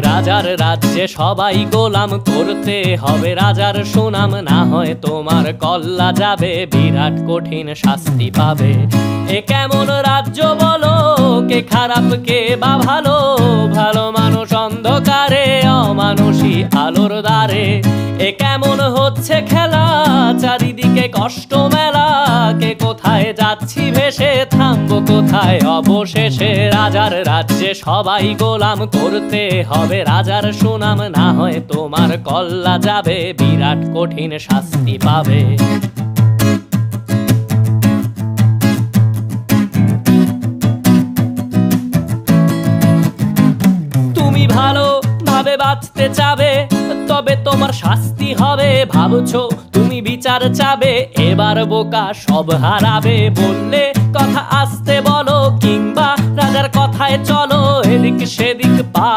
রাজার রাজ্যে সবাই গোলাম, করতে হবে রাজার সুনাম, না হয় তোমার কল্লা যাবে, বিরাট কঠিন শাস্তি পাবে। এ কেমন রাজ্য বলো, কে খারাপ কে বা ভালো, ভালো মানুষ অন্ধকারে, অমানুষী আলোর দ্বারে। এ কেমন হচ্ছে খেলা, চারিদিকে কষ্ট মেলা, কে কোথায় যাচ্ছি ভেসে, থামবো কোথায় অবশেষে। রাজার রাজ্যে সবাই গোলাম, করতে হবে রাজার সুনাম, না হয় তোমার কল্লা যাবে, বিরাট কঠিন শাস্তি পাবে। তুমি ভালো ভাবে বাঁচতে চাবে, তবে তোমার শাস্তি হবে। ভাবছো তুমি বিচার চাবে, এবার বোকা সব হারাবে। বললে কথা আসতে বলো, কিংবা রাজার কথায় চলো, এদিক সেদিক পা